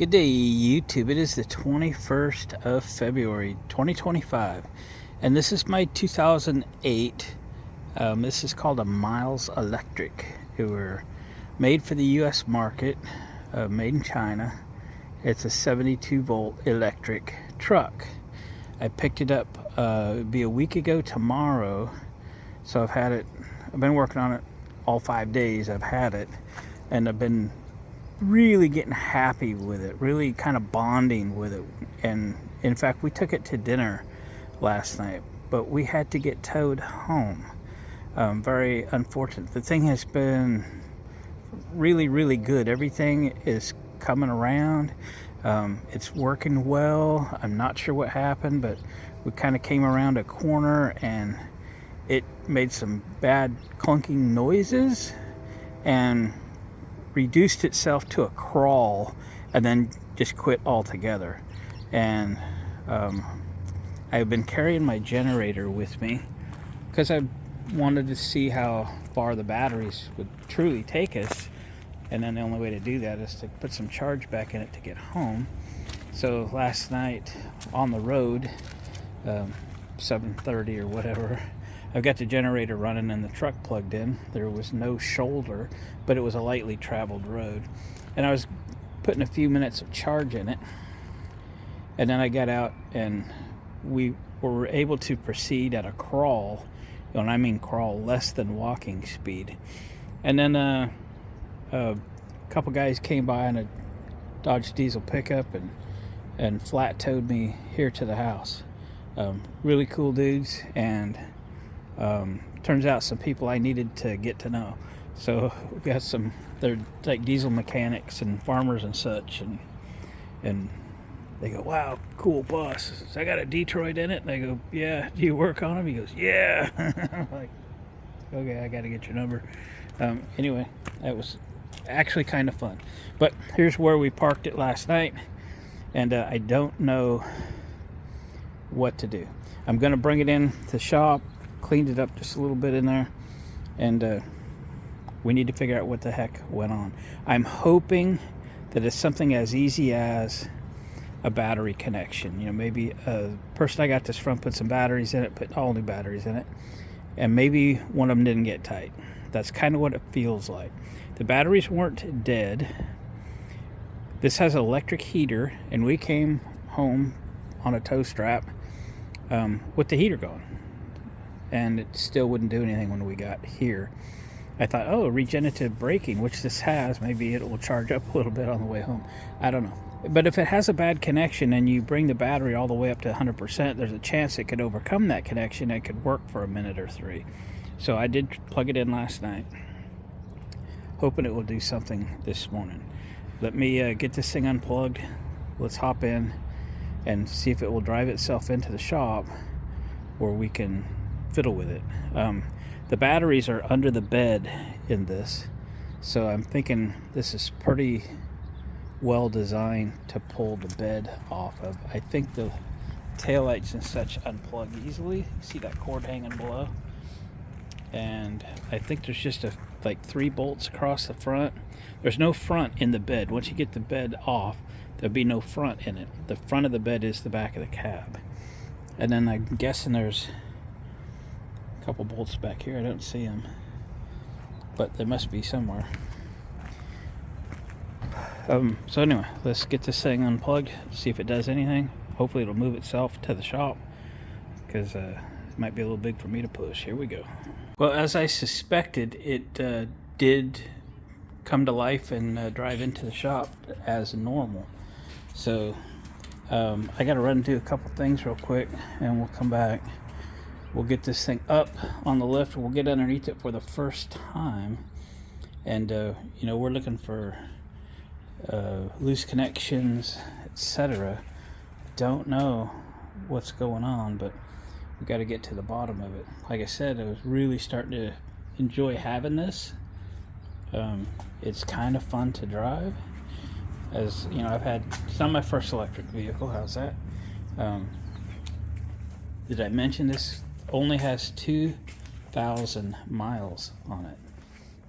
Good day, YouTube. It is the 21st of February, 2025, and this is my 2008. This is called a Miles Electric. They were made for the U.S. market, made in China. It's a 72 volt electric truck. I picked it up, it'd be a week ago tomorrow, so I've been working on it all 5 days. I've had it, and I've been really getting happy with it, really kind of bonding with it. And in fact, we took it to dinner last night, but we had to get towed home. Very unfortunate. The thing has been really good. Everything is coming around. It's working well. I'm not sure what happened, but we kind of came around a corner and it made some bad clunking noises and reduced itself to a crawl and then just quit altogether. And I've been carrying my generator with me because I wanted to see how far the batteries would truly take us, and then the only way to do that is to put some charge back in it to get home. So last night on the road, 7:30 or whatever, I've got the generator running and the truck plugged in. There was no shoulder, but it was a lightly traveled road. And I was putting a few minutes of charge in it. And then I got out and we were able to proceed at a crawl. And I mean crawl, less than walking speed. And then a couple guys came by in a Dodge diesel pickup and flat towed me here to the house. Really cool dudes, and turns out some people I needed to get to know. So we got they're like diesel mechanics and farmers and such, and they go, "Wow, cool bus. I got a Detroit in it." And I go, "Yeah, do you work on them?" He goes, "Yeah." I'm like, okay, I got to get your number. Anyway, that was actually kind of fun. But here's where we parked it last night, and I don't know what to do. I'm gonna bring it in to the shop, cleaned it up just a little bit in there, and we need to figure out what the heck went on. I'm hoping that it's something as easy as a battery connection. You know, maybe a person I got this from put some batteries in it, put all new batteries in it, and maybe one of them didn't get tight. That's kind of what it feels like. The batteries weren't dead. This has an electric heater, and we came home on a tow strap with the heater going, and it still wouldn't do anything when we got here. I thought, oh, regenerative braking, which this has, maybe it will charge up a little bit on the way home. I don't know. But if it has a bad connection and you bring the battery all the way up to 100%, there's a chance it could overcome that connection and it could work for a minute or three. So I did plug it in last night, hoping it will do something this morning. Let me get this thing unplugged. Let's hop in and see if it will drive itself into the shop where we can fiddle with it. The batteries are under the bed in this, so I'm thinking this is pretty well designed to pull the bed off of. I think the taillights and such unplug easily. See that cord hanging below? And I think there's just like 3 bolts across the front. There's no front in the bed. Once you get the bed off, there'll be no front in it. The front of the bed is the back of the cab. And then I'm guessing there's a couple bolts back here. I don't see them, but there must be somewhere. So anyway, let's get this thing unplugged, see if it does anything. Hopefully it'll move itself to the shop, because it might be a little big for me to push. Here we go. Well, as I suspected, it did come to life and drive into the shop as normal. So I got to run and do a couple things real quick, and we'll come back. We'll get this thing up on the lift. We'll get underneath it for the first time, and you know, we're looking for loose connections, etc. Don't know what's going on, but we got to get to the bottom of it. Like I said, I was really starting to enjoy having this. It's kind of fun to drive. As you know, it's not my first electric vehicle. How's that? Did I mention this only has 2,000 miles on it?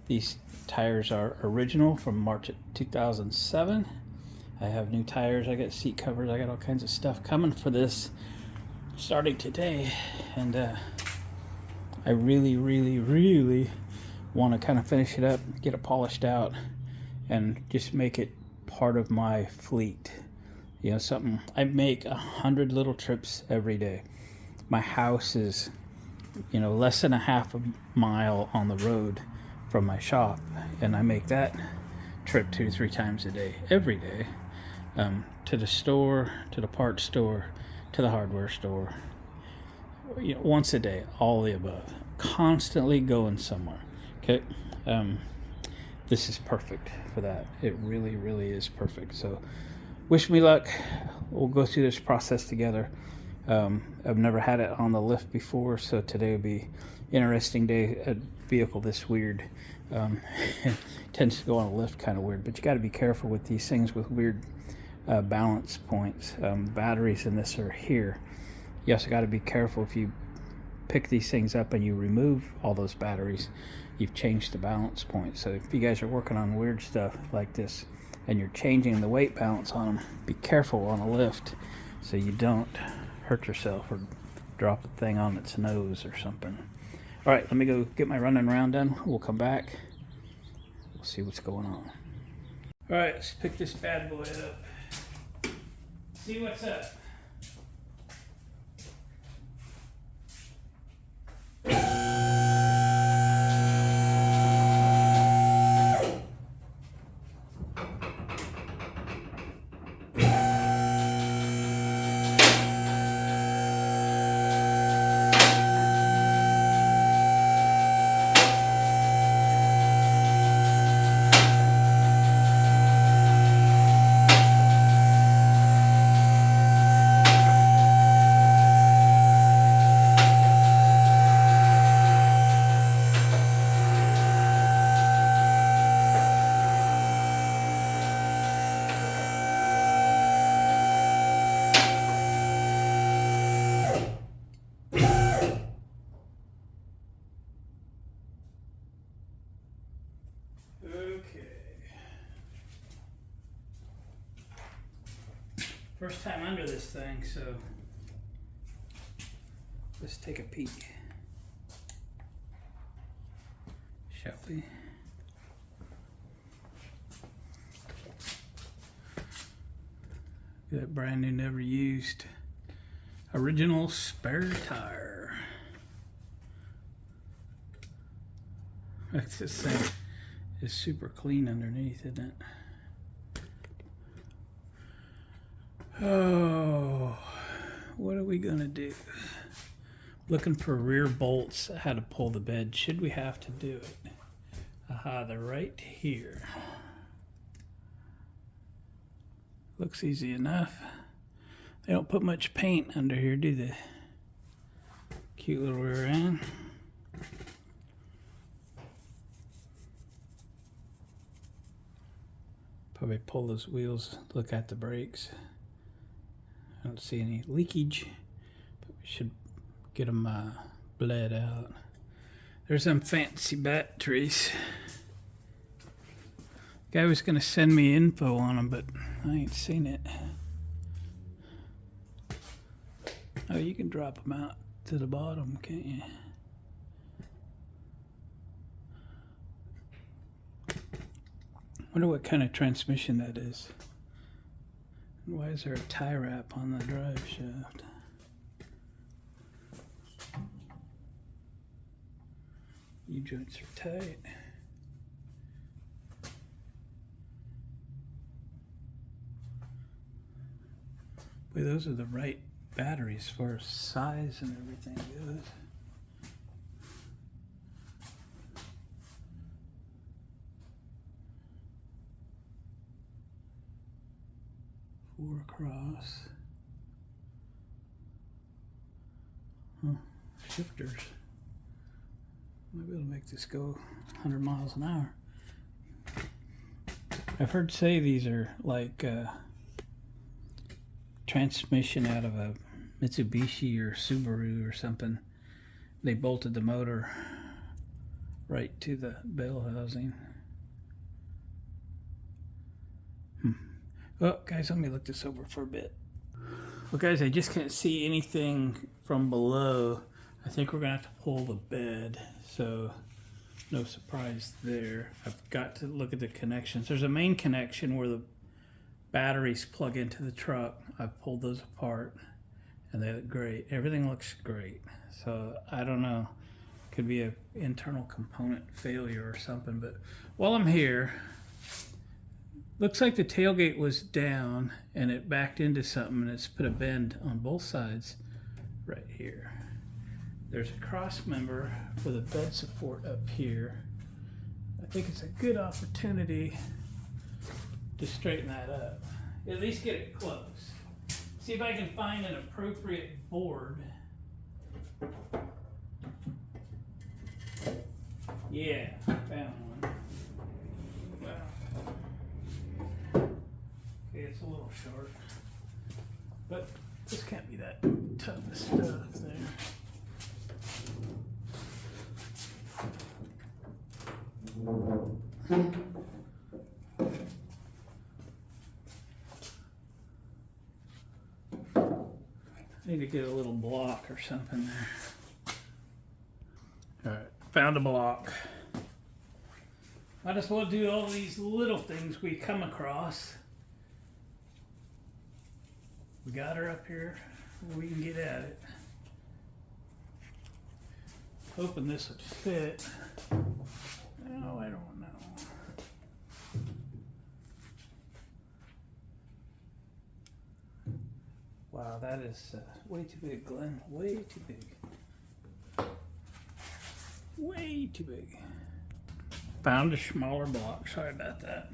These tires are original from March of 2007. I have new tires, I got seat covers, I got all kinds of stuff coming for this starting today. And I really want to kind of finish it up, get it polished out, and just make it part of my fleet. You know, something, I make 100 little trips every day. My house is, you know, less than a half a mile on the road from my shop, and I make that trip 2 to 3 times a day, every day, to the store, to the parts store, to the hardware store. You know, once a day, all the above, constantly going somewhere. Okay, this is perfect for that. It really is perfect. So wish me luck. We'll go through this process together. I've never had it on the lift before, so today will be interesting day. A vehicle this weird tends to go on a lift kind of weird, but you got to be careful with these things with weird balance points. Batteries in this are here. You also got to be careful if you pick these things up and you remove all those batteries, you've changed the balance point. So if you guys are working on weird stuff like this and you're changing the weight balance on them, be careful on a lift so you don't hurt yourself or drop a thing on its nose or something. All right, let me go get my running around done. We'll come back. We'll see what's going on. All right, let's pick this bad boy up. See what's up. First time under this thing, so let's take a peek, shall we? Got brand new, never used, original spare tire. That's this thing is super clean underneath, isn't it? Oh, what are we gonna do? Looking for rear bolts, how to pull the bed. Should we have to do it? Aha, they're right here. Looks easy enough. They don't put much paint under here, do they? Cute little rear end. Probably pull those wheels, look at the brakes. I don't see any leakage, but we should get them bled out. There's some fancy batteries. Guy was gonna send me info on them, but I ain't seen it. Oh, you can drop them out to the bottom, can't you? Wonder what kind of transmission that is. Why is there a tie wrap on the drive shaft? U-joints are tight. Boy, those are the right batteries as far as size and everything goes. Across. Huh. Shifters. Might be able to make this go 100 miles an hour. I've heard say these are like transmission out of a Mitsubishi or Subaru or something. They bolted the motor right to the bell housing. Oh, guys, let me look this over for a bit. Well, guys, I just can't see anything from below. I think we're gonna have to pull the bed, so no surprise there. I've got to look at the connections. There's a main connection where the batteries plug into the truck. I've pulled those apart and they look great. Everything looks great. So I don't know, could be an internal component failure or something, but while I'm here, looks like the tailgate was down and it backed into something, and it's put a bend on both sides right here. There's a cross member with a bed support up here. I think it's a good opportunity to straighten that up. At least get it close. See if I can find an appropriate board. Yeah, found one. Wow. Okay, it's a little short, but this can't be that tough of stuff there. I need to get a little block or something there. All right, found a block. Might as well do all these little things we come across. We got her up here, we can get at it. Hoping this would fit. Oh, I don't know. Wow, that is way too big, Glenn. Way too big. Way too big. Found a smaller block. Sorry about that.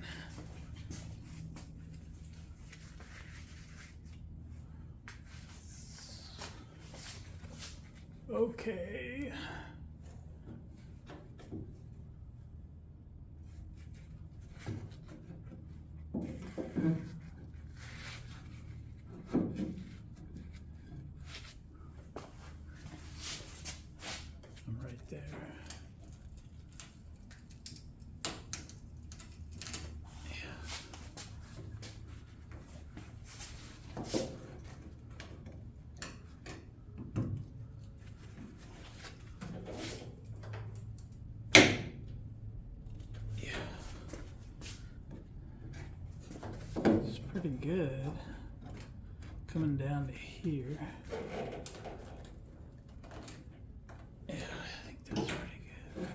Okay. I'm right there. Pretty good. Coming down to here. Yeah, I think that's pretty good.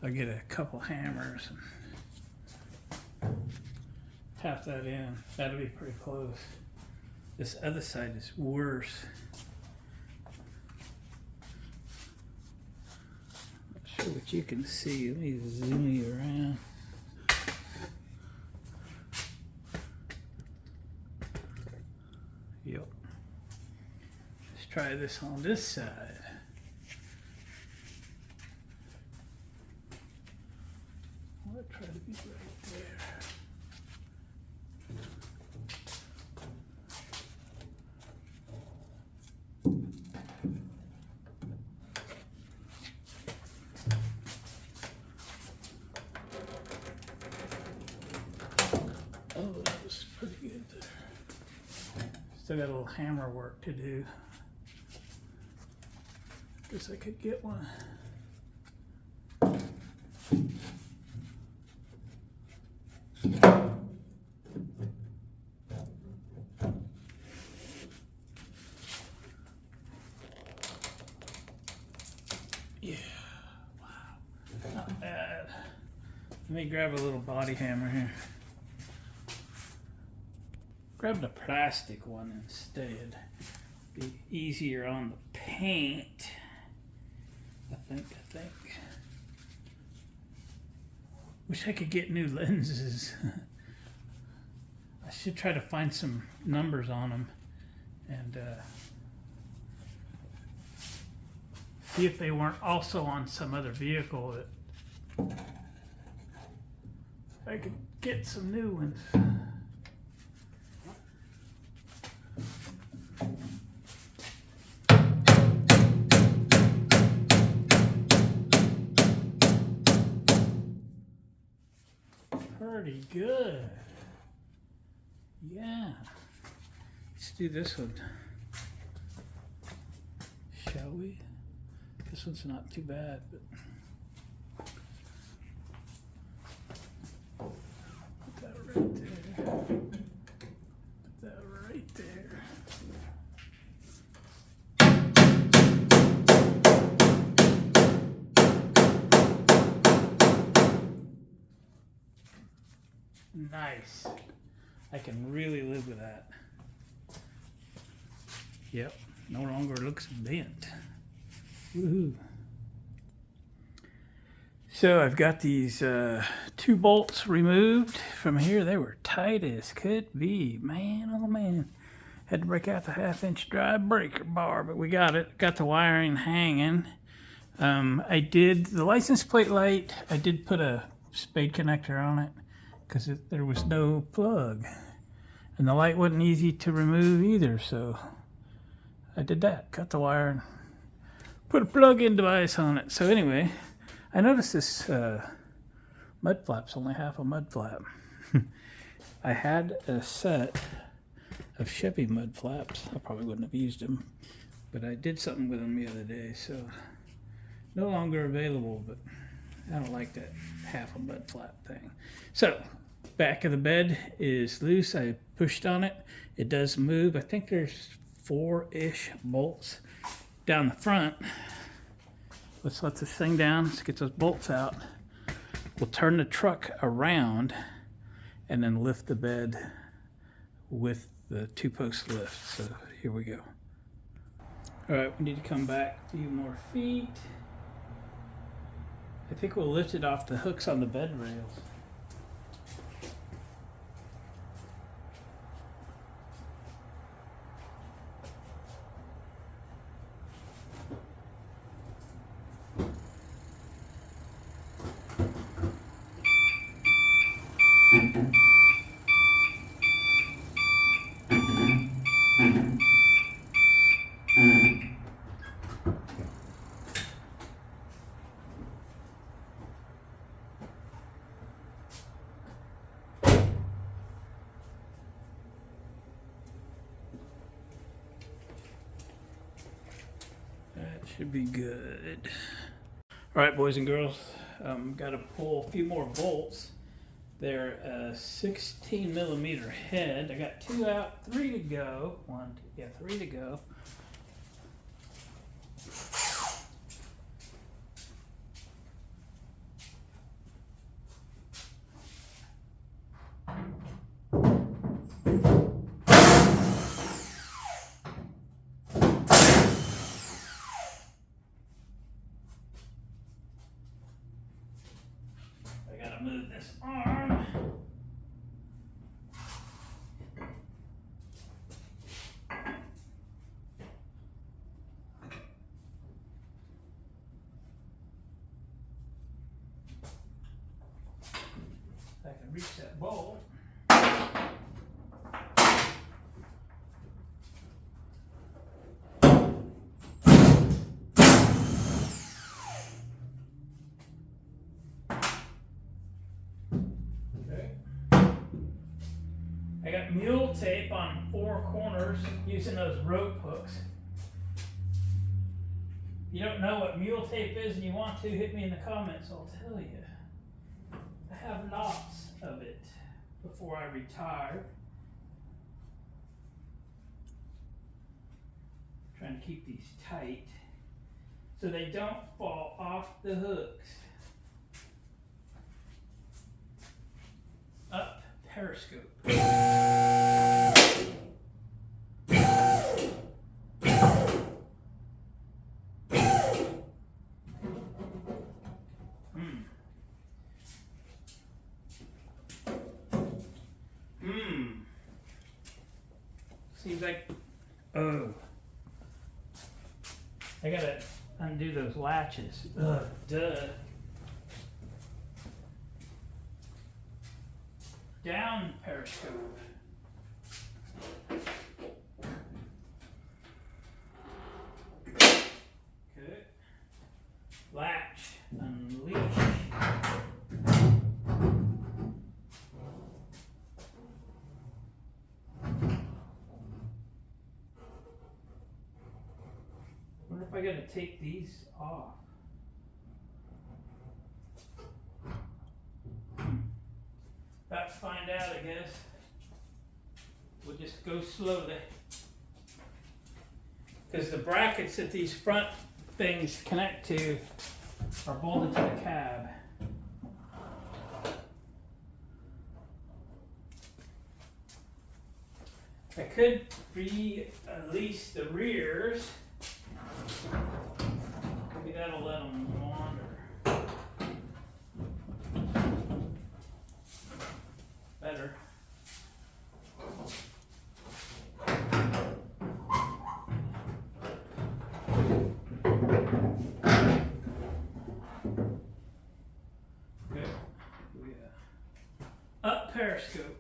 I'll get a couple hammers and tap that in. That'll be pretty close. This other side is worse. What you can see, let me zoom you around. Yep. Let's try this on this side. I'll try to be right there. Oh, that was pretty good there. Still got a little hammer work to do. Guess I could get one. Yeah, wow, not bad. Let me grab a little body hammer here. Grab the plastic one instead. Be easier on the paint. I think. Wish I could get new lenses. I should try to find some numbers on them and see if they weren't also on some other vehicle that I could get some new ones. pretty good. Yeah. Let's do this one. Shall we? This one's not too bad, but put that right there. Put that right there. Nice. I can really live with that. Yep, no longer looks bent. Woohoo. So I've got these 2 bolts removed from here. They were tight as could be. Man, oh man. Had to break out the 1/2-inch drive breaker bar, but we got it. Got the wiring hanging. I did the license plate light. I did put a spade connector on it because there was no plug. And the light wasn't easy to remove either, so I did that. Cut the wire and put a plug-in device on it. So anyway, I noticed this mud flap's only half a mud flap. I had a set of Chevy mud flaps. I probably wouldn't have used them, but I did something with them the other day, so no longer available, but I don't like that half a mud flap thing. So back of the bed is loose. I pushed on it. It does move. I think there's 4-ish bolts down the front. Let's let this thing down. Let's get those bolts out. We'll turn the truck around and then lift the bed with the 2-post lift. So here we go. All right, we need to come back a few more feet. I think we'll lift it off the hooks on the bed rails. Should be good. All right, boys and girls, got to pull a few more bolts. They're a 16mm head. I got 2 out, 3 to go. 3 to go. Move this arm. I can reach that bolt. I got mule tape on 4 corners using those rope hooks. If you don't know what mule tape is and you want to, hit me in the comments, I'll tell you. I have lots of it before I retire. Trying to keep these tight so they don't fall off the hooks. Up periscope. Seems like, oh, I gotta undo those latches. Ugh, duh. Down periscope. Okay. Latch, unleash. gotta take these off. About to find out, I guess. We'll just go slowly. Because the brackets that these front things connect to are bolted to the cab. I could release the rears. Maybe that'll let them wander better. Good. Up periscope.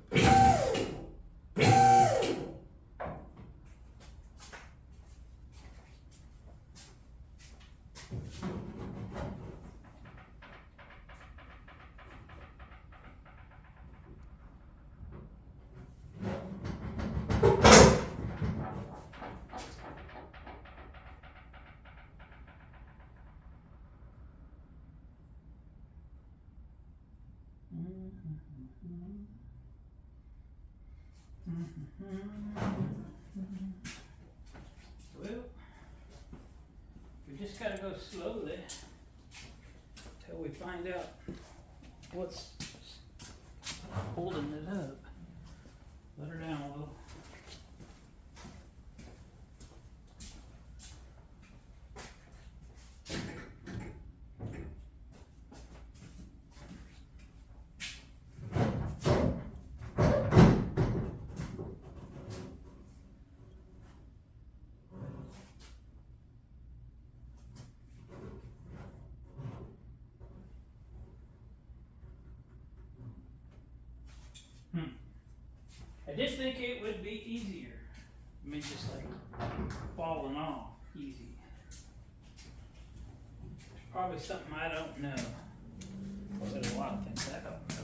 Well, we just gotta go slowly till we find out what's holding it up. Let her down a little. I did think it would be easier. I mean, just like falling off easy. There's probably something I don't know. Well, there's a lot of things I don't know.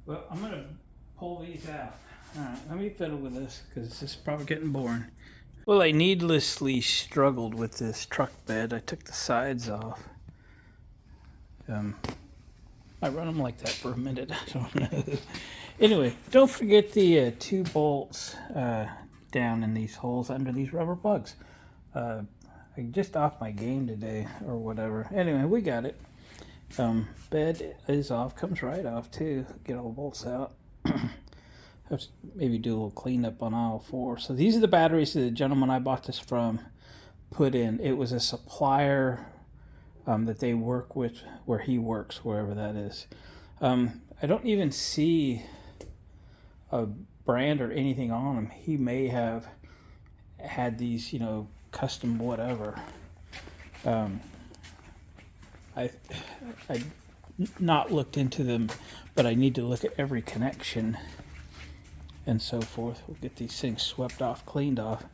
Well, I'm going to pull these out. Alright, let me fiddle with this because this is probably getting boring. Well, I needlessly struggled with this truck bed. I took the sides off. I run them like that for a minute. I don't know. Anyway, don't forget the 2 bolts down in these holes under these rubber plugs. I just off my game today or whatever. Anyway, we got it. Bed is off, comes right off too. Get all the bolts out. Have to maybe do a little cleanup on aisle 4. So these are the batteries that the gentleman I bought this from put in. It was a supplier that they work with where he works, wherever that is. I don't even see a brand or anything on them. He may have had these, you know, custom whatever. I not looked into them, but I need to look at every connection and so forth. We'll get these things swept off, cleaned off.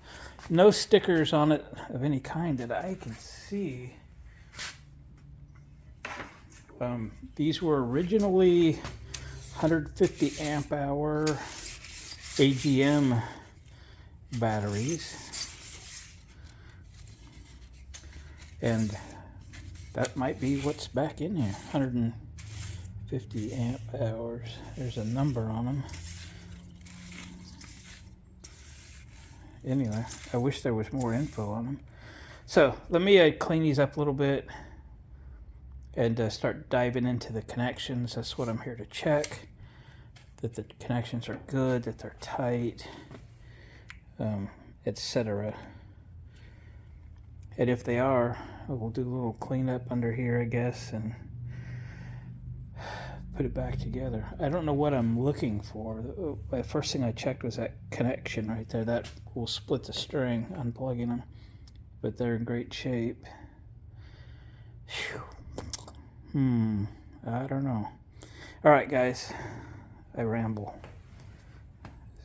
No stickers on it of any kind that I can see. These were originally 150 amp hour AGM batteries, and that might be what's back in here. 150 amp hours. There's a number on them. Anyway, I wish there was more info on them. So let me clean these up a little bit and start diving into the connections. That's what I'm here to check. That the connections are good, that they're tight, etc. And if they are, we'll do a little cleanup under here, I guess, and put it back together. I don't know what I'm looking for. The first thing I checked was that connection right there. That will split the string, unplugging them. But they're in great shape. Whew. I don't know. All right, guys. I ramble.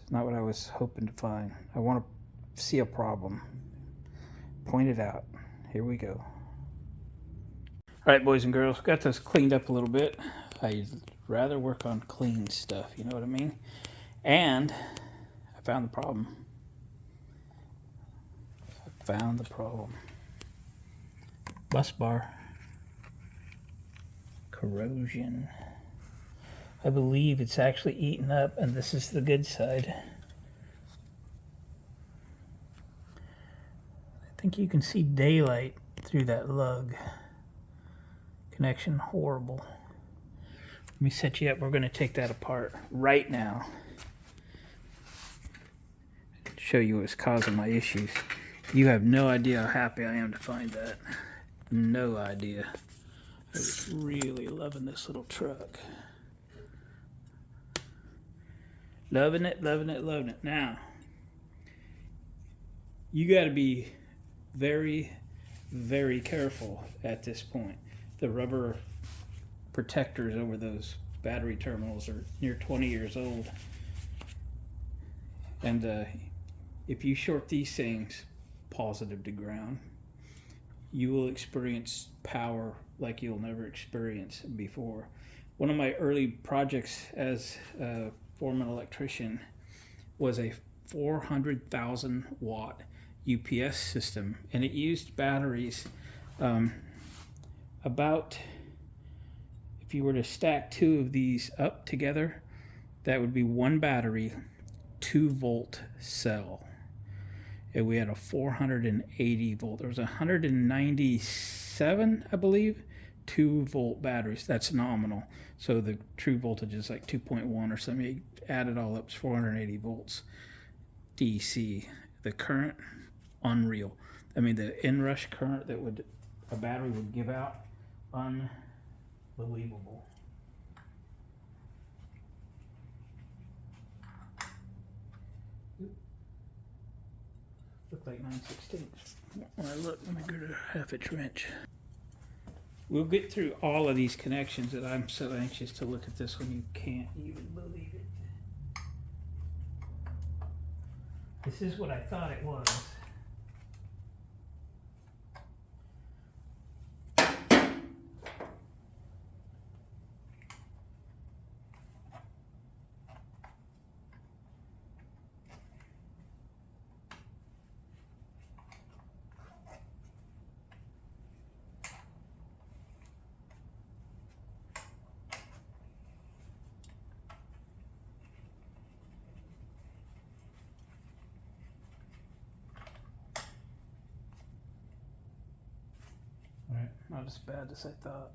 It's not what I was hoping to find. I want to see a problem, point it out. Here we go. All right, boys and girls, got this cleaned up a little bit. I'd rather work on clean stuff, you know what I mean? And I found the problem. Bus bar. Corrosion. I believe it's actually eaten up, and this is the good side. I think you can see daylight through that lug. Connection horrible. Let me set you up. We're going to take that apart right now. Show you what's causing my issues. You have no idea how happy I am to find that. No idea. I was really loving this little truck. Loving it, loving it, loving it. Now, you got to be very, very careful at this point. The rubber protectors over those battery terminals are near 20 years old. And if you short these things positive to ground, you will experience power like you'll never experience before. One of my early projects as a foreman electrician was a 400,000 watt UPS system, and it used batteries about, if you were to stack two of these up together, that would be one battery, 2-volt cell. And we had a 480 volt. There was 197, I believe, 2-volt batteries. That's nominal. So the true voltage is like 2.1 or something. You add it all up, it's 480 volts DC. The current, unreal. I mean, the inrush current that a battery would give out, unbelievable. Look like 9/16. When I look, let me go to a 1/2 wrench. We'll get through all of these connections, and I'm so anxious to look at this one. You can't even believe it. This is what I thought it was. Alright, not as bad as I thought.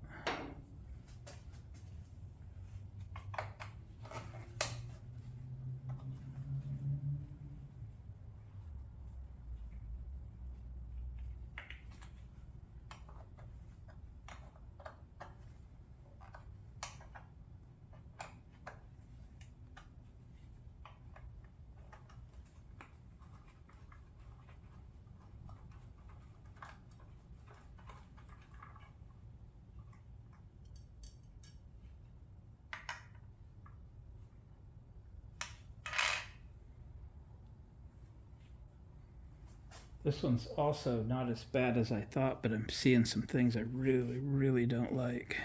This one's also not as bad as I thought, but I'm seeing some things I really, really don't like.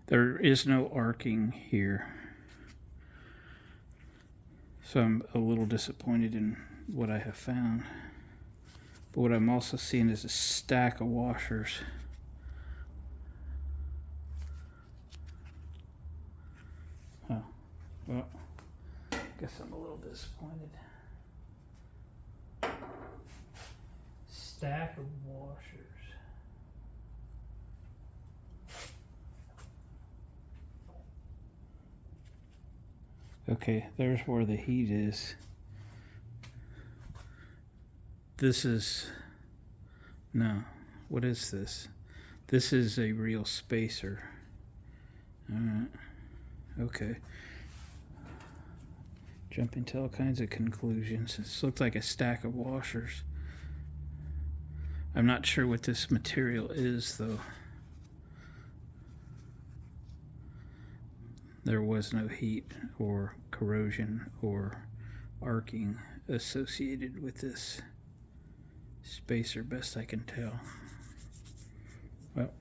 There is no arcing here, so I'm a little disappointed in what I have found. But what I'm also seeing is a stack of washers. Oh, well, guess I'm a little disappointed. Stack of washers. Okay, there's where the heat is. This is, no, what is this? This is a real spacer. Alright, okay. Jumping to all kinds of conclusions. This looks like a stack of washers. I'm not sure what this material is, though. There was no heat or corrosion or arcing associated with this spacer, best I can tell. Well,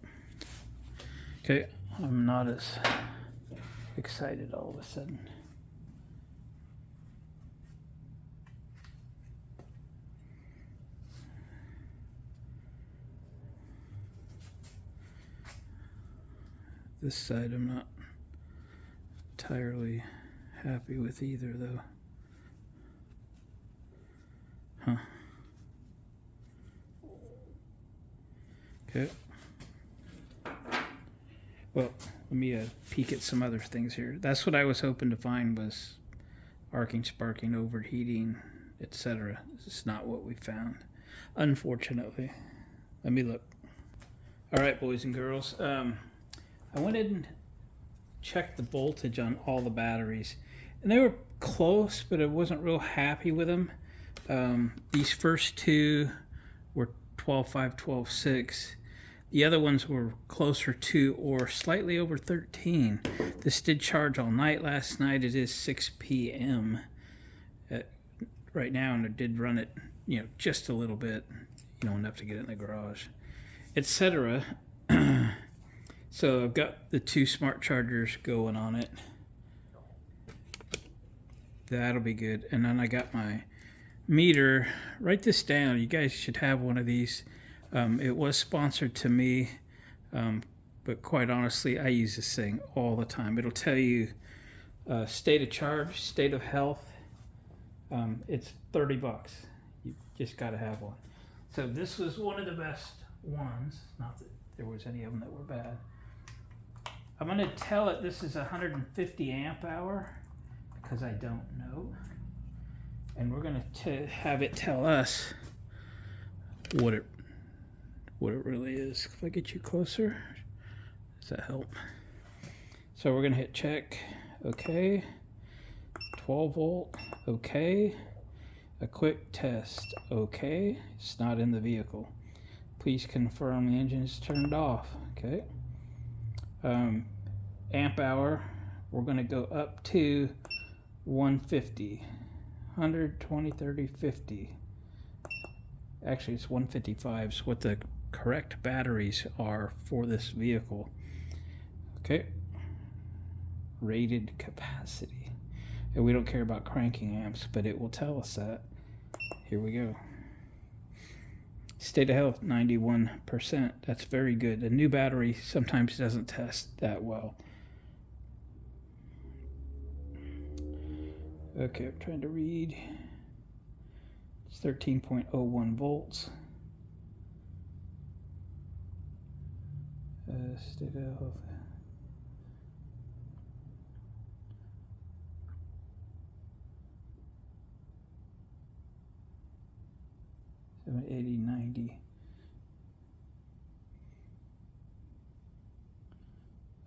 okay, I'm not as excited all of a sudden. This side I'm not entirely happy with either, though. Huh. Okay. Well, let me peek at some other things here. That's what I was hoping to find, was arcing, sparking, overheating, etc. It's not what we found, unfortunately. Let me look. All right, boys and girls. I went in and checked the voltage on all the batteries, and they were close, but I wasn't real happy with them. These first two were 12.5, 12.6. The other ones were closer to or slightly over 13. This did charge all night last night. It is 6 p.m. Right now, and it did run it, just a little bit, enough to get it in the garage, etc. So I've got the 2 smart chargers going on it. That'll be good. And then I got my meter. Write this down. You guys should have one of these. It was sponsored to me, but quite honestly, I use this thing all the time. It'll tell you state of charge, state of health. It's $30. You just got to have one. So this was one of the best ones. Not that there was any of them that were bad. I'm going to tell it this is 150 amp hour because I don't know. And we're going to have it tell us what it really is. If I get you closer, does that help? So we're going to hit check. Okay. 12 volt. Okay. A quick test. Okay. It's not in the vehicle. Please confirm the engine is turned off. Okay. Amp hour, we're going to go up to 150. 100, 20, 30, 50. Actually, it's 155 is what the correct batteries are for this vehicle. Okay. Rated capacity. And we don't care about cranking amps, but it will tell us that. Here we go. State of health, 91%. That's very good. A new battery sometimes doesn't test that well. Okay, I'm trying to read. It's 13.01 volts. State of health. 80, 90.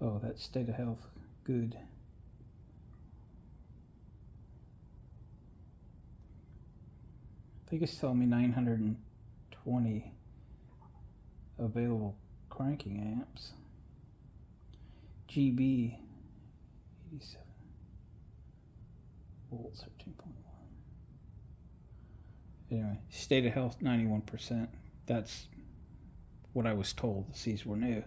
Oh, that's state of health. Good. I think it's telling me 920 available cranking amps. GB 87 volts, 13.1. Anyway, state of health 91%. That's what I was told. These were new,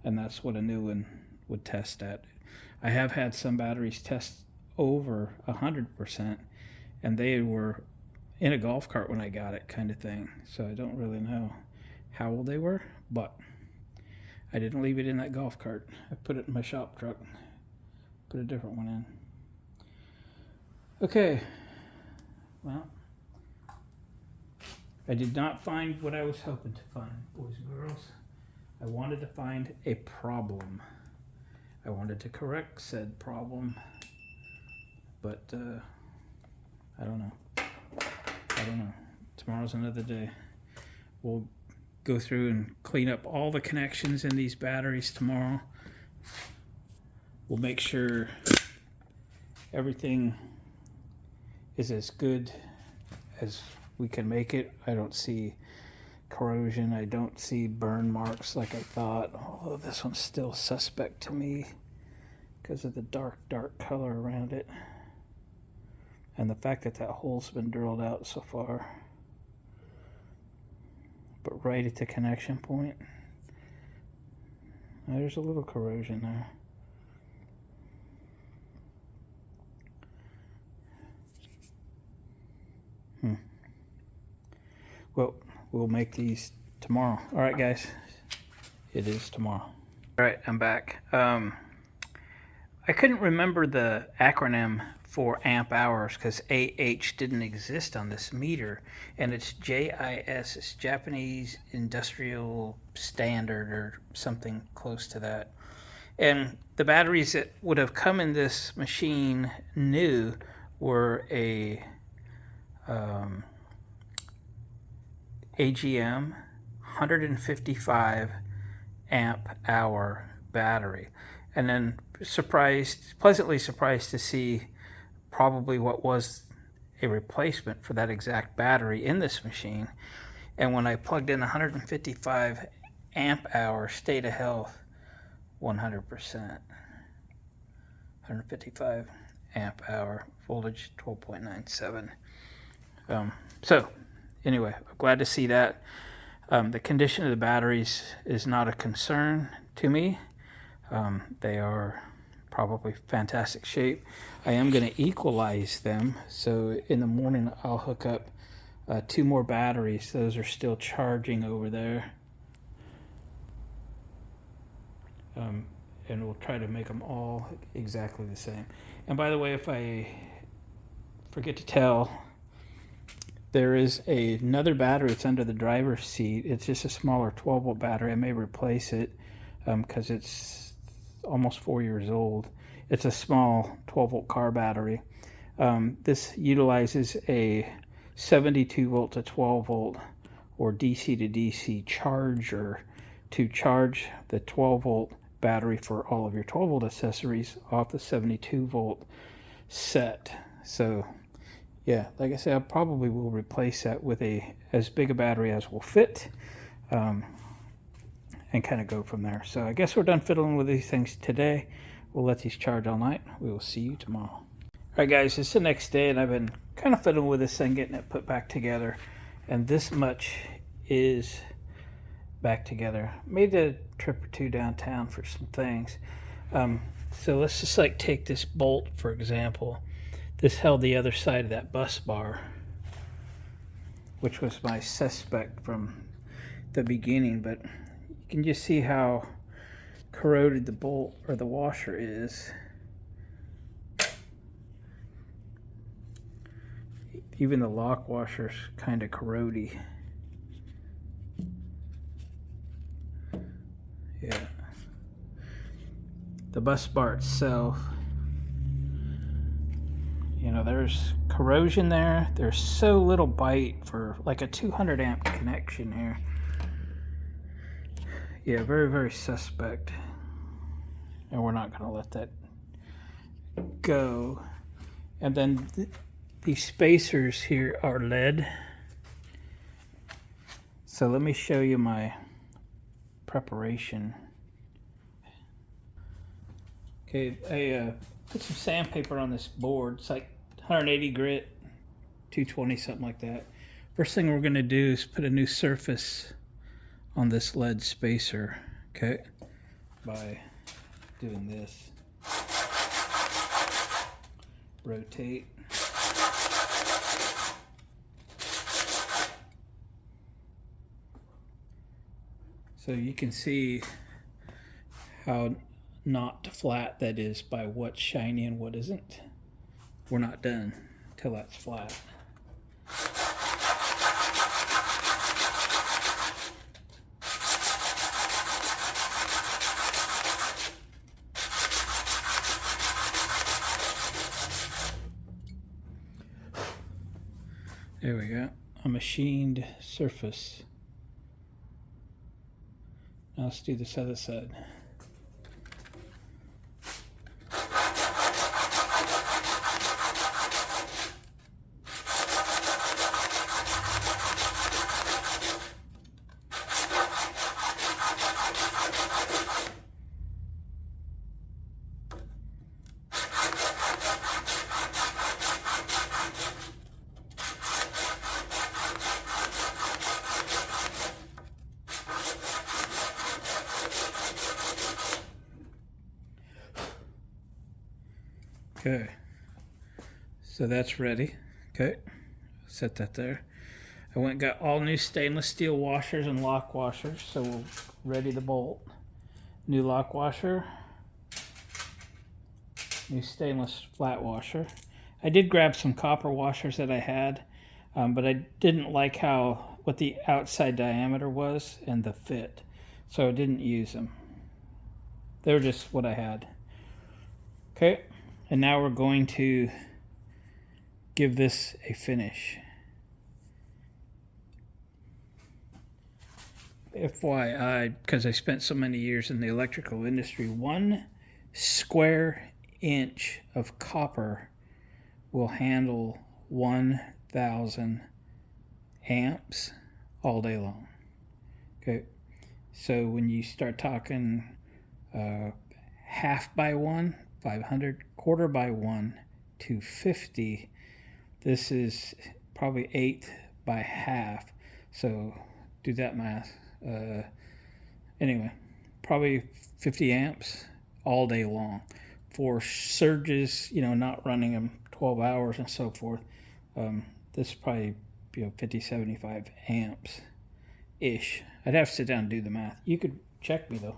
and that's what a new one would test at. I have had some batteries test over 100%, and they were in a golf cart when I got it, kind of thing. So I don't really know how old they were, but I didn't leave it in that golf cart. I put it in my shop truck, put a different one in. Okay, well, I did not find what I was hoping to find, boys and girls. I wanted to find a problem. I wanted to correct said problem, but I don't know. Tomorrow's another day. We'll go through and clean up all the connections in these batteries tomorrow. We'll make sure everything is as good as we can make it. I don't see corrosion. I don't see burn marks like I thought, although this one's still suspect to me because of the dark color around it. And the fact that that hole's been drilled out so far, but right at the connection point, there's a little corrosion there. Well, we'll make these tomorrow. All right, guys, it is tomorrow. All right, I'm back. I couldn't remember the acronym for amp hours because AH didn't exist on this meter, and it's JIS. It's Japanese Industrial Standard or something close to that. And the batteries that would have come in this machine new were a AGM 155 amp hour battery, and then pleasantly surprised to see probably what was a replacement for that exact battery in this machine. And when I plugged in 155 amp hour state of health, 100%, 155 amp hour voltage, 12.97. So anyway, I'm glad to see that. The condition of the batteries is not a concern to me. They are probably fantastic shape. I am going to equalize them, so in the morning I'll hook up 2 more batteries. Those are still charging over there, and we'll try to make them all exactly the same. And by the way, if I forget to tell, there is another battery that's under the driver's seat. It's just a smaller 12-volt battery. I may replace it because it's almost 4 years old. It's a small 12-volt car battery. This utilizes a 72-volt to 12-volt or DC to DC charger to charge the 12-volt battery for all of your 12-volt accessories off the 72-volt set. So yeah, like I said, I probably will replace that with as big a battery as will fit, and kind of go from there. So I guess we're done fiddling with these things today. We'll let these charge all night. We will see you tomorrow. All right, guys, it's the next day, and I've been kind of fiddling with this thing, getting it put back together, and this much is back together. Made a trip or two downtown for some things. So let's just like take this bolt, for example. This held the other side of that bus bar, which was my suspect from the beginning, but you can just see how corroded the bolt or the washer is. Even the lock washer's kind of corrody. Yeah. The bus bar itself, you know, there's corrosion there. There's so little bite for like a 200 amp connection here. Yeah, very, very suspect. And we're not going to let that go. And then these spacers here are lead. So let me show you my preparation. Okay, I put some sandpaper on this board. It's like 180 grit, 220, something like that. First thing we're going to do is put a new surface on this lead spacer, okay, by doing this. Rotate. So you can see how not flat that is by what's shiny and what isn't. We're not done till that's flat. There we go, a machined surface. Now let's do this other side. Okay, so that's ready. Okay, set that there. I went and got all new stainless steel washers and lock washers, so we'll ready the bolt. New lock washer, new stainless flat washer. I did grab some copper washers that I had, but I didn't like what the outside diameter was and the fit, so I didn't use them. They were just what I had. Okay, and now we're going to give this a finish. FYI, because I spent so many years in the electrical industry, 1 square inch of copper will handle 1,000 amps all day long. Okay, so when you start talking half by 1, 500, quarter by 1, 250, this is probably 8 by half. So do that math. Anyway, probably 50 amps all day long for surges, not running them 12 hours and so forth. This is probably 50, 75 amps ish. I'd have to sit down and do the math. You could check me though.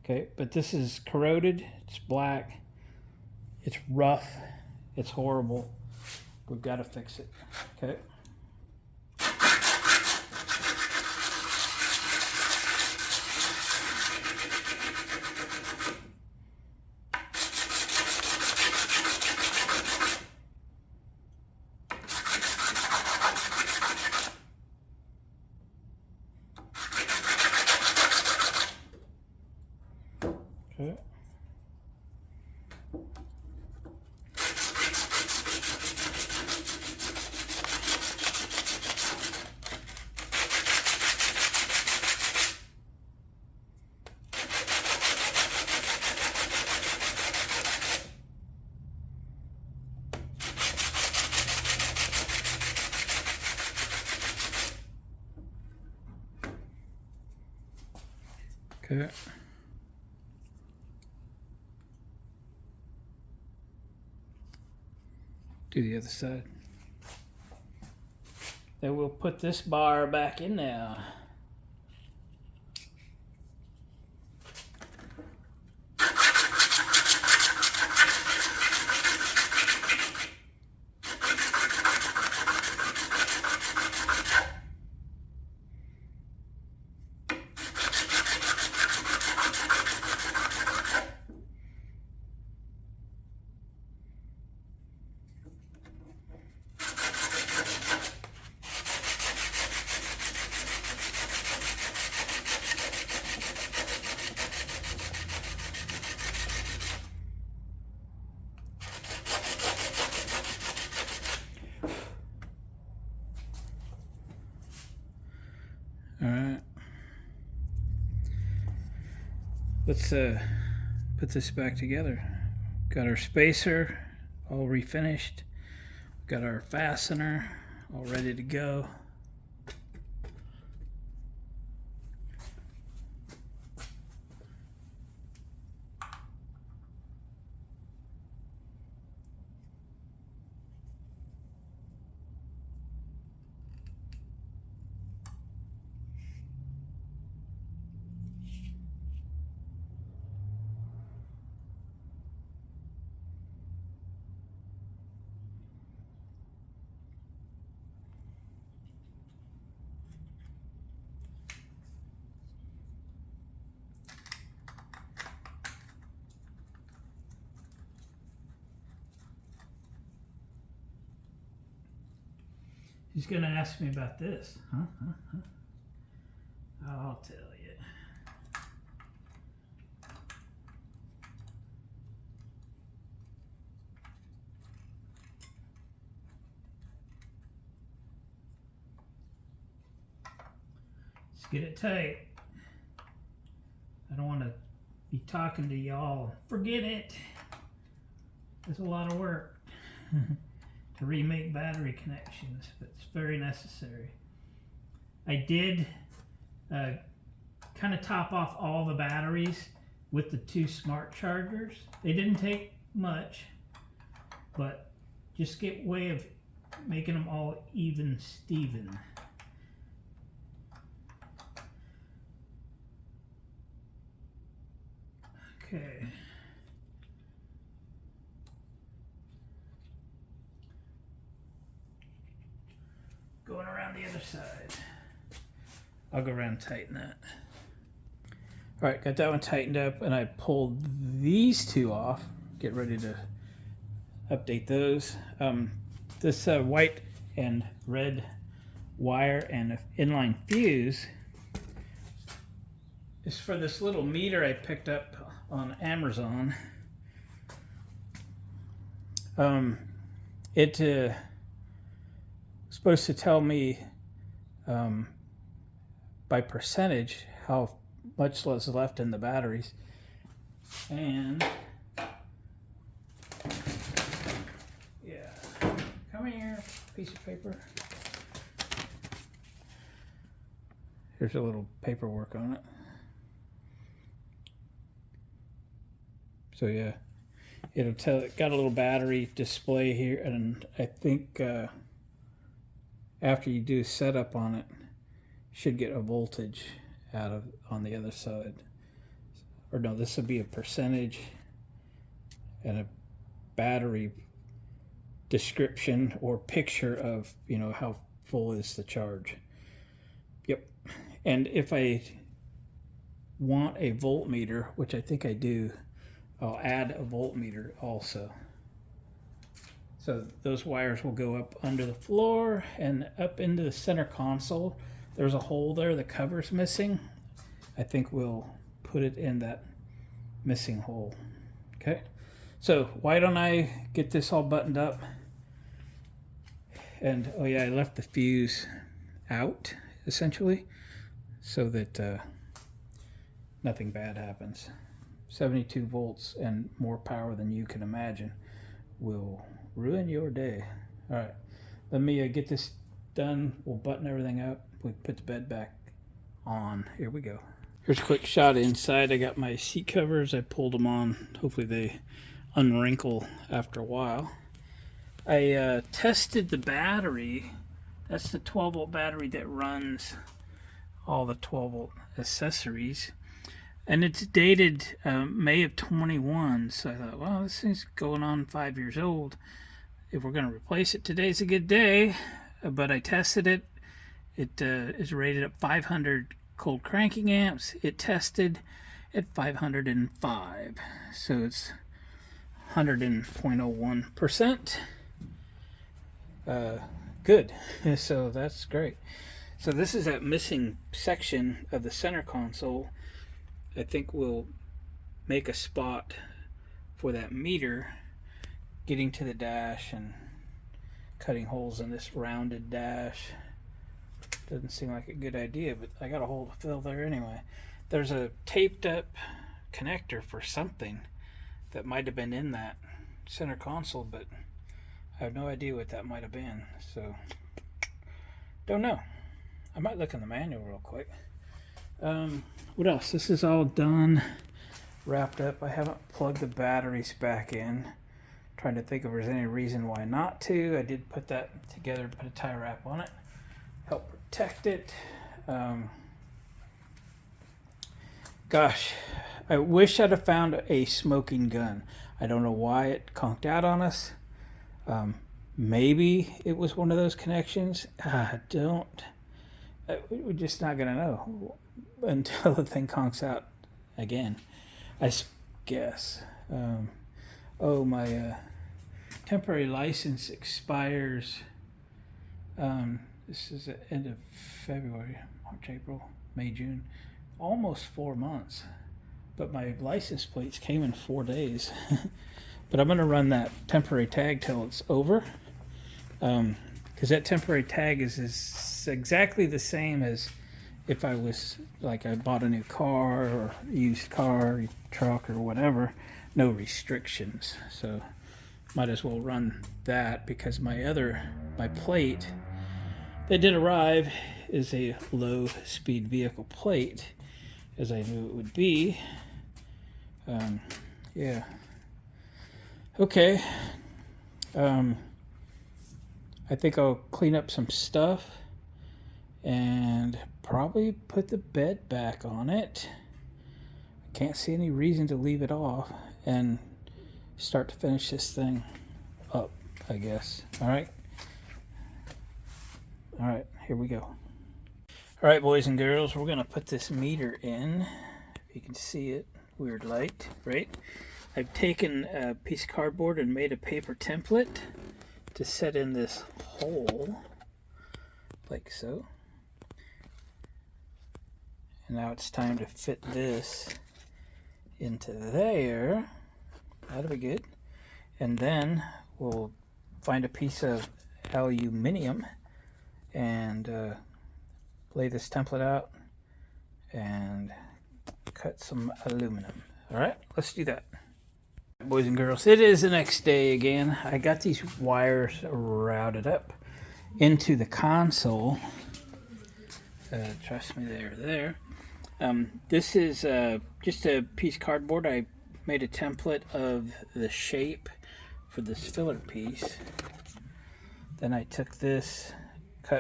Okay, but this is corroded, it's black, it's rough, it's horrible. We've got to fix it. Okay. Okay. Okay. Do the other side. Then we'll put this bar back in there. All right. Let's put this back together. Got our spacer all refinished. Got our fastener all ready to go. He's gonna ask me about this, huh? I'll tell you. Let's get it tight. I don't want to be talking to y'all. Forget it. It's a lot of work to remake battery connections, but it's very necessary. I did kind of top off all the batteries with the 2 smart chargers. They didn't take much, but just get way of making them all even Steven. Okay. Going around the other side. I'll go around and tighten that. All right, got that one tightened up, and I pulled these two off. Get ready to update those. This white and red wire and inline fuse is for this little meter I picked up on Amazon. It supposed to tell me by percentage how much was left in the batteries, and yeah, come here, piece of paper. Here's a little paperwork on it. So yeah, it'll tell. It got a little battery display here, and I think after you do a setup on it, you should get a voltage out of on the other side. Or no, this would be a percentage and a battery description or picture of, you know, how full is the charge. Yep. And if I want a voltmeter, which I think I do, I'll add a voltmeter also. So those wires will go up under the floor and up into the center console. There's a hole there, the cover's missing. I think we'll put it in that missing hole. Okay, so why don't I get this all buttoned up? And oh yeah, I left the fuse out essentially so that nothing bad happens. 72 volts and more power than you can imagine will ruin your day. All right, let me get this done. We'll button everything up. We put the bed back on. Here we go. Here's a quick shot inside. I got my seat covers. I pulled them on. Hopefully they unwrinkle after a while. I tested the battery. That's the 12 volt battery that runs all the 12 volt accessories. And it's dated May of 21. So I thought, well, this thing's going on 5 years old. If we're going to replace it, today's a good day. But I tested it. It is rated at 500 cold cranking amps. It tested at 505. So it's 100.01%. Good. So that's great. So this is that missing section of the center console. I think we'll make a spot for that meter getting to the dash and cutting holes in this rounded dash. Doesn't seem like a good idea, but I got a hole to fill there anyway. There's a taped up connector for something that might have been in that center console, but I have no idea what that might have been, so don't know. I might look in the manual real quick. What else? This is all done, wrapped up. I haven't plugged the batteries back in. Trying to think if there's any reason why not to. I did put that together, put a tie wrap on it, help protect it. Gosh, I wish I'd have found a smoking gun. I don't know why it conked out on us. Maybe it was one of those connections. We're just not gonna know until the thing conks out again, I guess. Oh, my temporary license expires. This is the end of February, March, April, May, June. Almost 4 months. But my license plates came in 4 days. But I'm going to run that temporary tag till it's over. Because that temporary tag is exactly the same as if I was, like, I bought a new car or used car, truck, or whatever. No restrictions. So might as well run that, because my plate that did arrive is a low speed vehicle plate, as I knew it would be. Yeah. Okay. I think I'll clean up some stuff and probably put the bed back on it. I can't see any reason to leave it off, and start to finish this thing up, I guess. All right, here we go. All right, boys and girls, we're gonna put this meter in. If you can see it, weird light, right? I've taken a piece of cardboard and made a paper template to set in this hole, like so. And now it's time to fit this into there. That'll be good. And then we'll find a piece of aluminum and lay this template out and cut some aluminum. All right, let's do that. Boys and girls, it is the next day again. I got these wires routed up into the console. Trust me, they're there. This is just a piece of cardboard. I made a template of the shape for this filler piece. Then I took this,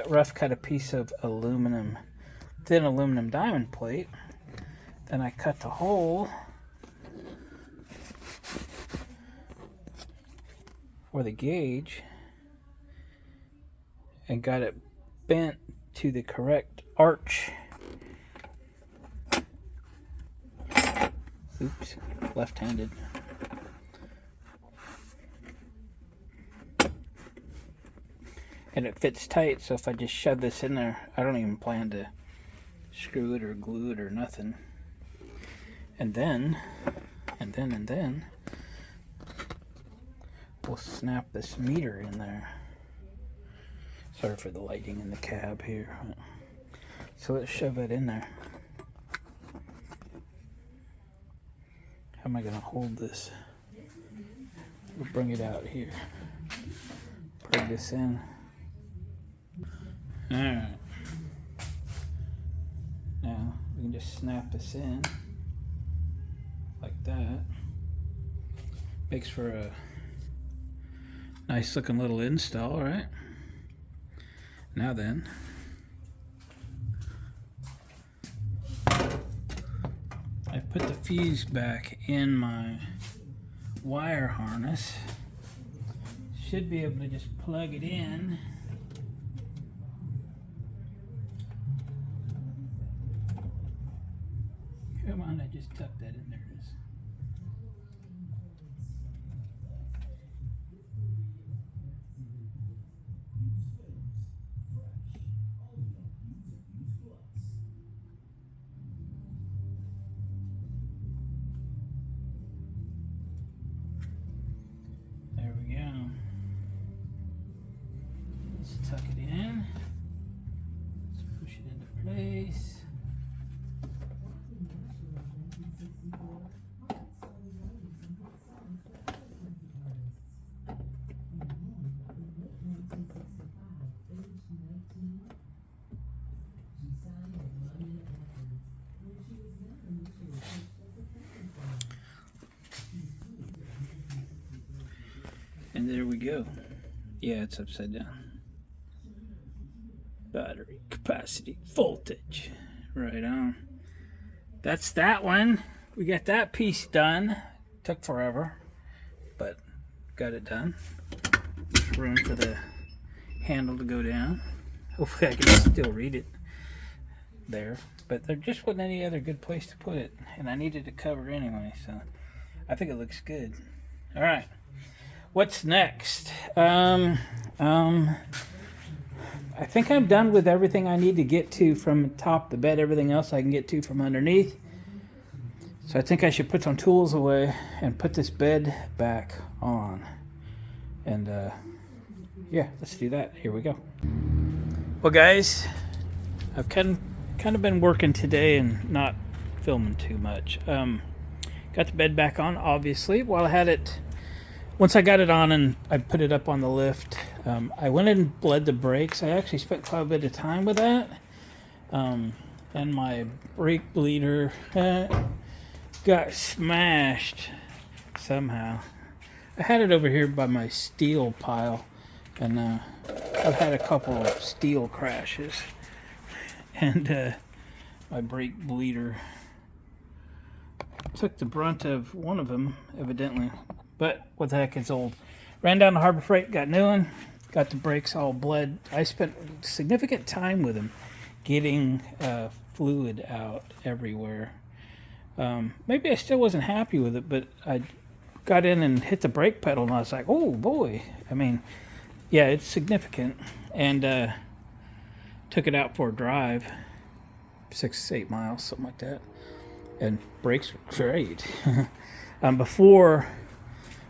rough cut a piece of aluminum, thin aluminum diamond plate. Then I cut the hole for the gauge and got it bent to the correct arch. Oops, left-handed. And it fits tight, so if I just shove this in there, I don't even plan to screw it or glue it or nothing. And then we'll snap this meter in there. Sorry for the lighting in the cab here. So let's shove it in there. How am I going to hold this? We'll bring it out here. Plug this in. Alright. Now we can just snap this in like that. Makes for a nice looking little install, right? Now then, I put the fuse back in my wire harness. Should be able to just plug it in. Come on, I just tucked that in there. It is. There we go. Let's tuck it in. Let's push it into place. And there we go. Yeah, it's upside down. Battery capacity, voltage. Right on. That's that one. We got that piece done. Took forever, but got it done. There's room for the handle to go down. Hopefully I can still read it there. But there just wasn't any other good place to put it. And I needed to cover anyway, so I think it looks good. All right. What's next? I think I'm done with everything I need to get to from top the bed. Everything else I can get to from underneath. So I think I should put some tools away and put this bed back on. And yeah, let's do that. Here we go. Well, guys, I've kind of been working today and not filming too much. Got the bed back on, obviously. While I had it. Once I got it on and I put it up on the lift, I went and bled the brakes. I actually spent quite a bit of time with that. And my brake bleeder got smashed somehow I had it over here by my steel pile, and I've had a couple of steel crashes, and my brake bleeder took the brunt of one of them, evidently. But what the heck, it's old. Ran down to Harbor Freight, got new one, got the brakes all bled. I spent significant time with them getting fluid out everywhere. Maybe I still wasn't happy with it, but I got in and hit the brake pedal, and I was like, oh boy. I mean, yeah, it's significant. And took it out for a drive, 6 to 8 miles, something like that. And brakes were great. Before,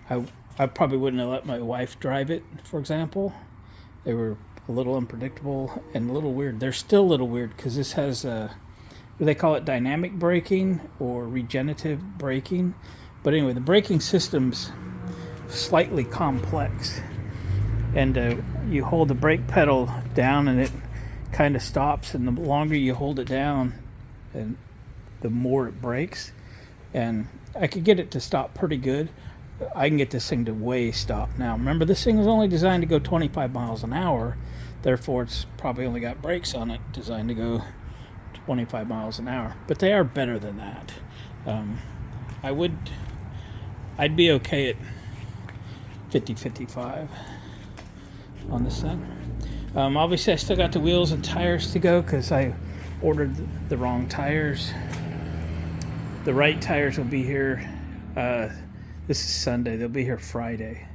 I probably wouldn't have let my wife drive it, for example. They were a little unpredictable and a little weird. They're still a little weird because this has, do they call it dynamic braking or regenerative braking? But anyway, the braking system's slightly complex. And you hold the brake pedal down and it kind of stops, and the longer you hold it down, and the more it brakes. And I could get it to stop pretty good. I can get this thing to way stop. Now, remember, this thing was only designed to go 25 miles an hour. Therefore, it's probably only got brakes on it designed to go 25 miles an hour. But they are better than that. I'd be okay at 50-55 on this thing. Obviously, I still got the wheels and tires to go because I ordered the wrong tires. The right tires will be here. This is Sunday. They'll be here Friday,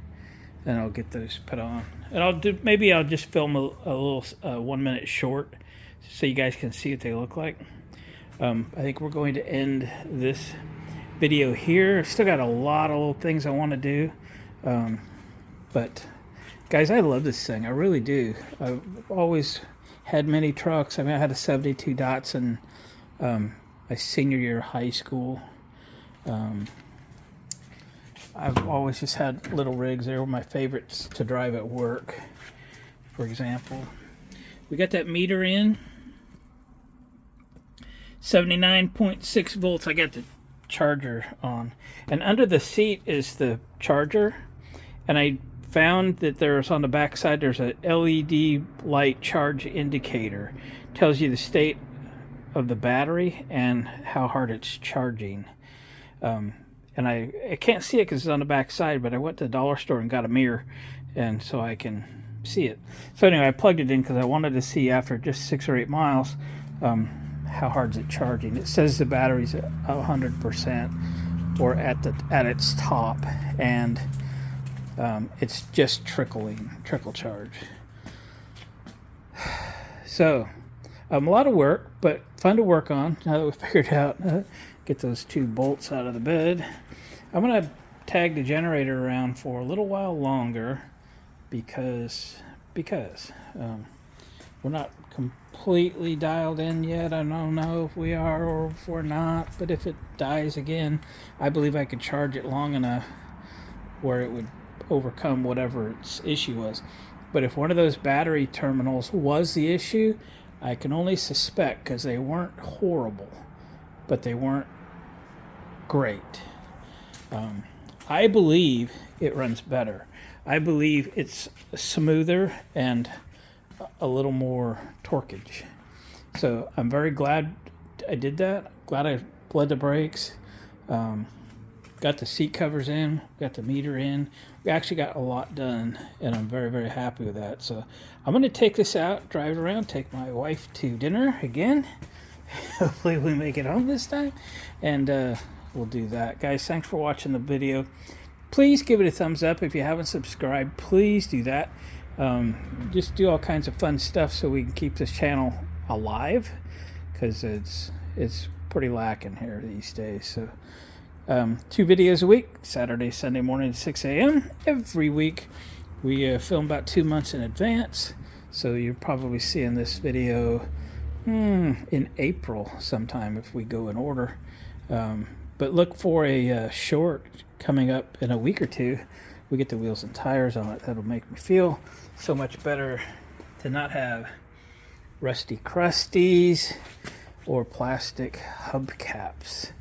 and I'll get those put on. And maybe I'll just film a little 1 minute short so you guys can see what they look like. I think we're going to end this video here. Still got a lot of little things I want to do, but guys, I love this thing. I really do. I've always had many trucks. I mean, I had a 72 Datsun my senior year of high school. I've always just had little rigs. They were my favorites to drive at work, for example. We got that meter in. 79.6 volts. I got the charger on. And under the seat is the charger. And I found that there's on the back side, there's a LED light charge indicator. Tells you the state of the battery and how hard it's charging. And I can't see it because it's on the back side, but I went to the dollar store and got a mirror, and so I can see it. So anyway, I plugged it in because I wanted to see after just 6 or 8 miles how hard is it charging. It says the battery's at 100% or at its top, and it's just trickle charge. So a lot of work, but fun to work on. Now that we figured out get those 2 bolts out of the bed, I'm gonna tag the generator around for a little while longer because we're not completely dialed in yet. I don't know if we are or if we're not, but if it dies again, I believe I could charge it long enough where it would overcome whatever its issue was. But if one of those battery terminals was the issue, I can only suspect, because they weren't horrible, but they weren't great. I believe it runs better. I believe it's smoother and a little more torquage. So I'm very glad I did that. Glad I bled the brakes. Got the seat covers in, got the meter in. We actually got a lot done, and I'm very, very happy with that. So I'm going to take this out, drive it around, take my wife to dinner again. Hopefully we make it home this time, and we'll do that. Guys, thanks for watching the video. Please give it a thumbs up. If you haven't subscribed, please do that. Just do all kinds of fun stuff so we can keep this channel alive, because it's pretty lacking here these days. So 2 videos a week, Saturday, Sunday morning at 6 a.m. every week. We film about 2 months in advance, so you're probably seeing this video in April sometime if we go in order. But look for a short coming up in a week or 2. We get the wheels and tires on it. That'll make me feel so much better to not have rusty crusties or plastic hubcaps.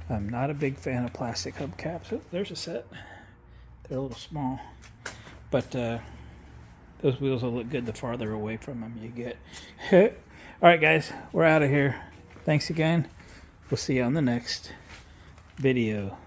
I'm not a big fan of plastic hubcaps. Oh, there's a set. They're a little small. But those wheels will look good the farther away from them you get. All right, guys, we're out of here. Thanks again. We'll see you on the next video.